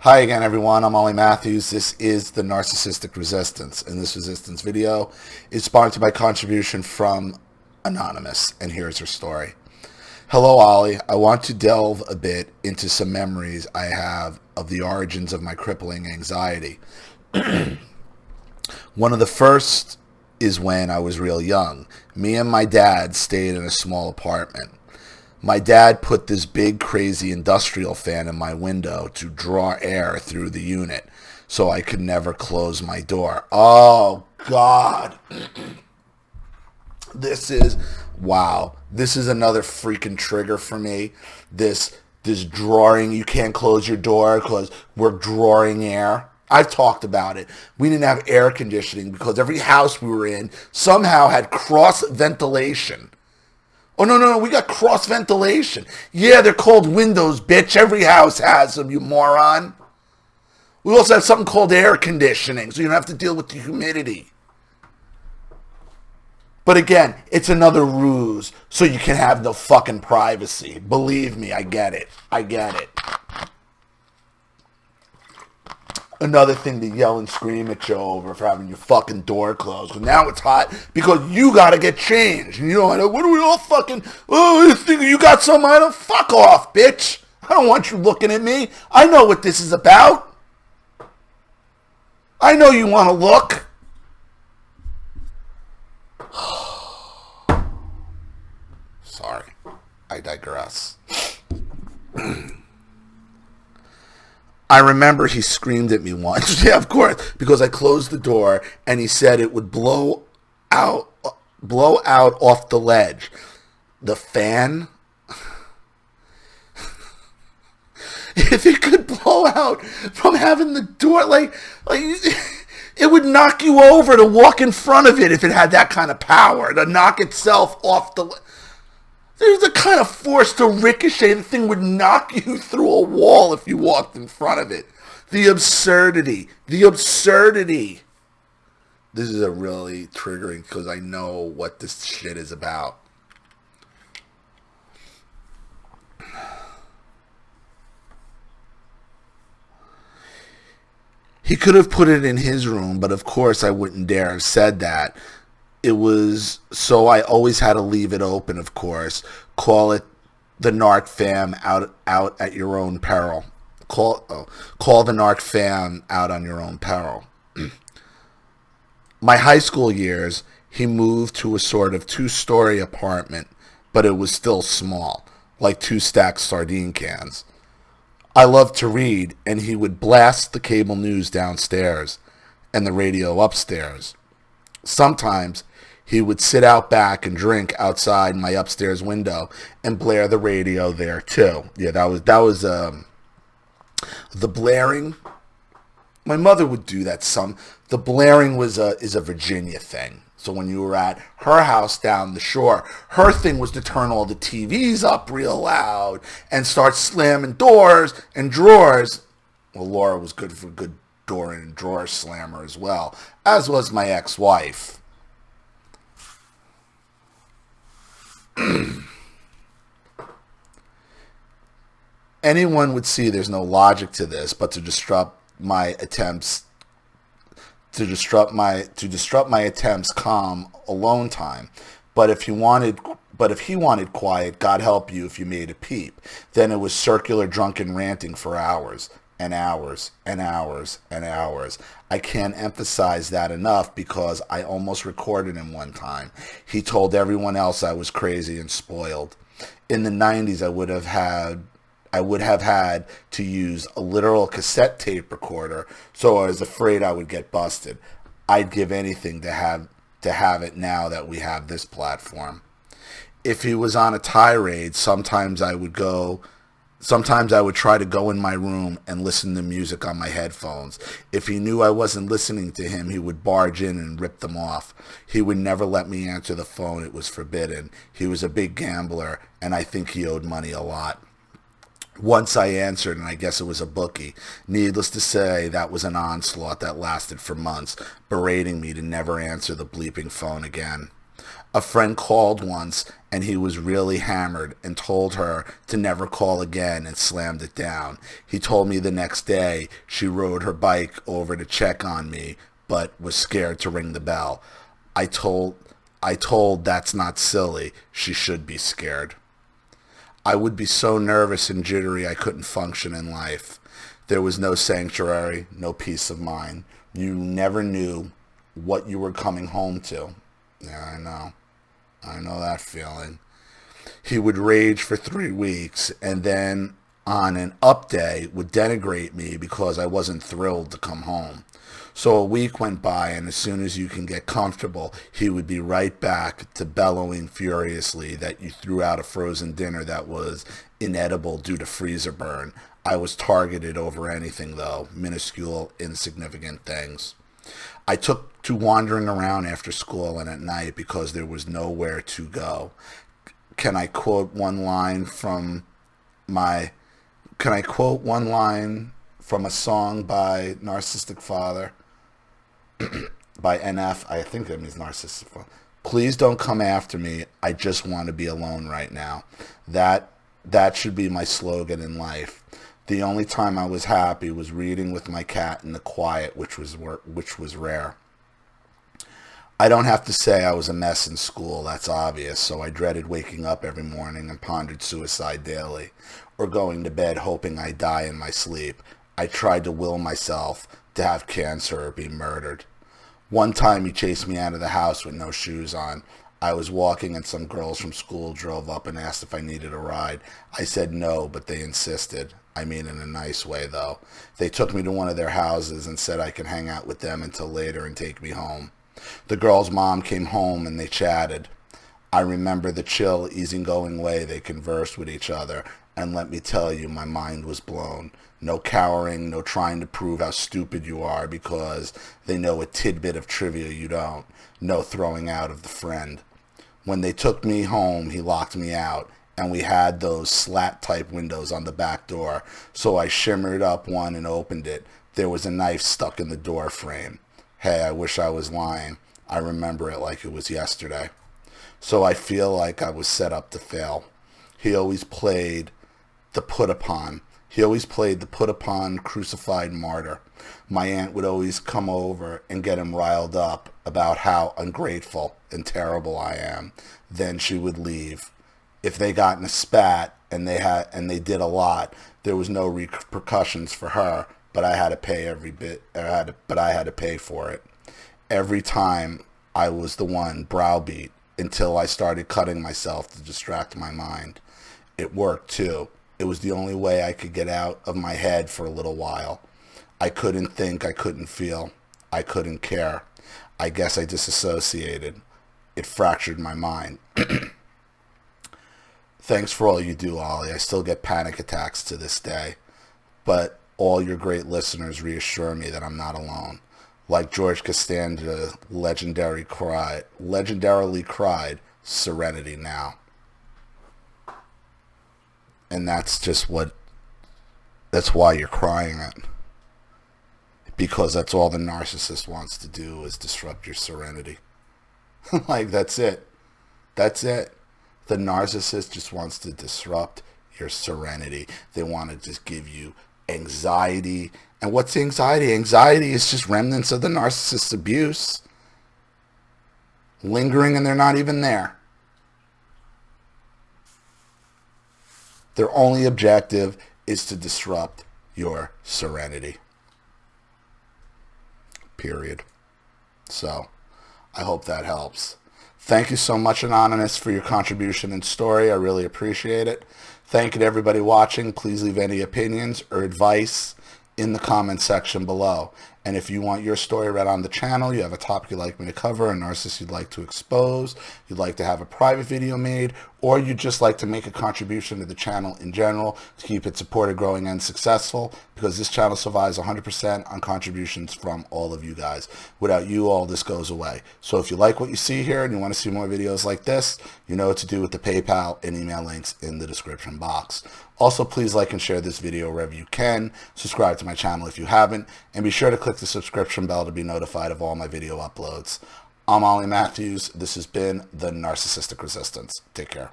Hi again, everyone. I'm Ollie Matthews. This is the Narcissistic Resistance, and this resistance video is sponsored by contribution from Anonymous, and here's her story. Hello, Ollie. I want to delve a bit into some memories I have of the origins of my crippling anxiety. One of the first is when I was real young. Me and my dad stayed in a small apartment. My dad put this big, crazy industrial fan in my window to draw air through the unit so I could never close my door. Oh, God. Wow. This is another freaking trigger for me. This drawing, you can't close your door because we're drawing air. I've talked about it. We didn't have air conditioning because every house we were in somehow had cross ventilation. Oh, no, we got cross ventilation. Yeah, they're called windows, bitch. Every house has them, you moron. We also have something called air conditioning, so you don't have to deal with the humidity. But again, it's another ruse, so you can have no fucking privacy. Believe me, I get it. Another thing to yell and scream at you over for having your fucking door closed. And now it's hot because you gotta get changed. And you know, what are we all fucking, you got something I don't, fuck off, bitch. I don't want you looking at me. I know what this is about. I know you want to look. Sorry, I digress. I remember he screamed at me once. Yeah, of course, because I closed the door and he said it would blow out off the ledge. The fan, if it could blow out from having the door, like it would knock you over to walk in front of it if it had that kind of power to knock itself off the. There's a kind of force to ricochet. The thing would knock you through a wall if you walked in front of it. The absurdity. This is a really triggering because I know what this shit is about. He could have put it in his room, but of course I wouldn't dare have said that. It was, so I always had to leave it open, of course. Call it the Narc fam out at your own peril. Call the Narc fam out on your own peril. My high school years, he moved to a sort of 2-story apartment, but it was still small, like 2 stacked sardine cans. I loved to read, and he would blast the cable news downstairs and the radio upstairs. Sometimes he would sit out back and drink outside my upstairs window and blare the radio there too. Yeah, that was the blaring. My mother would do that some. The blaring is a Virginia thing. So when you were at her house down the shore, her thing was to turn all the TVs up real loud and start slamming doors and drawers. Well, Laura was good for a good door and drawer slammer as well, as was my ex-wife. Anyone would see there's no logic to this, but to disrupt my attempts calm alone time. But if he wanted quiet, God help you if you made a peep. Then it was circular drunken ranting for hours and hours and hours and hours. I can't emphasize that enough because I almost recorded him one time. He told everyone else I was crazy and spoiled. In the 90s, I would have had to use a literal cassette tape recorder, so I was afraid I would get busted. I'd give anything to have it now that we have this platform. If he was on a tirade, sometimes I would try to go in my room and listen to music on my headphones. If he knew I wasn't listening to him, he would barge in and rip them off. He would never let me answer the phone. It was forbidden. He was a big gambler, and I think he owed money a lot. Once I answered, and I guess it was a bookie. Needless to say, that was an onslaught that lasted for months, berating me to never answer the bleeping phone again. A friend called once and he was really hammered and told her to never call again and slammed it down. He told me the next day she rode her bike over to check on me but was scared to ring the bell. I told that's not silly. She should be scared. I would be so nervous and jittery I couldn't function in life. There was no sanctuary, no peace of mind. You never knew what you were coming home to. Yeah, I know. I know that feeling. He would rage for 3 weeks and then on an up day would denigrate me because I wasn't thrilled to come home. So a week went by and as soon as you can get comfortable, he would be right back to bellowing furiously that you threw out a frozen dinner that was inedible due to freezer burn. I was targeted over anything though, minuscule, insignificant things. I took to wandering around after school and at night because there was nowhere to go. Can I quote one line from a song by Narcissistic Father? By NF, I think that means Narcissistic Father. Please don't come after me. I just want to be alone right now. That should be my slogan in life. The only time I was happy was reading with my cat in the quiet, which was rare. I don't have to say I was a mess in school, that's obvious, so I dreaded waking up every morning and pondered suicide daily, or going to bed hoping I die in my sleep. I tried to will myself to have cancer or be murdered. One time he chased me out of the house with no shoes on. I was walking and some girls from school drove up and asked if I needed a ride. I said no, but they insisted. I mean in a nice way, though. They took me to one of their houses and said I could hang out with them until later and take me home. The girl's mom came home and they chatted. I remember the chill, easygoing way they conversed with each other, and let me tell you, my mind was blown. No cowering, no trying to prove how stupid you are because they know a tidbit of trivia you don't. No throwing out of the friend. When they took me home, he locked me out, and we had those slat-type windows on the back door, so I shimmered up one and opened it. There was a knife stuck in the door frame. Hey, I wish I was lying. I remember it like it was yesterday. So I feel like I was set up to fail. He always played the put-upon. He always played the put-upon crucified martyr. My aunt would always come over and get him riled up about how ungrateful and terrible I am. Then she would leave. If they got in a spat and they did a lot, there was no repercussions for her, but I had to pay I had to pay for it. Every time I was the one browbeat until I started cutting myself to distract my mind. It worked too. It was the only way I could get out of my head for a little while. I couldn't think, I couldn't feel, I couldn't care. I guess I disassociated. It fractured my mind. Thanks for all you do, Ollie. I still get panic attacks to this day. But all your great listeners reassure me that I'm not alone. Like George Costanza legendarily cried, Serenity now. And that's why you're crying it. Because that's all the narcissist wants to do is disrupt your serenity. Like, that's it. That's it. The narcissist just wants to disrupt your serenity. They want to just give you anxiety. And what's anxiety? Anxiety is just remnants of the narcissist's abuse. Lingering and they're not even there. Their only objective is to disrupt your serenity. Period. So, I hope that helps. Thank you so much, Anonymous, for your contribution and story. I really appreciate it. Thank you to everybody watching. Please leave any opinions or advice in the comment section below. And if you want your story read on the channel, you have a topic you'd like me to cover, a narcissist you'd like to expose, you'd like to have a private video made, or you'd just like to make a contribution to the channel in general to keep it supported, growing, and successful, because this channel survives 100% on contributions from all of you guys. Without you, all this goes away. So if you like what you see here and you want to see more videos like this, you know what to do with the PayPal and email links in the description box. Also, please like and share this video wherever you can. Subscribe to my channel if you haven't, and be sure to click the subscription bell to be notified of all my video uploads. I'm Ollie Matthews. This has been the Narcissistic Resistance. Take care.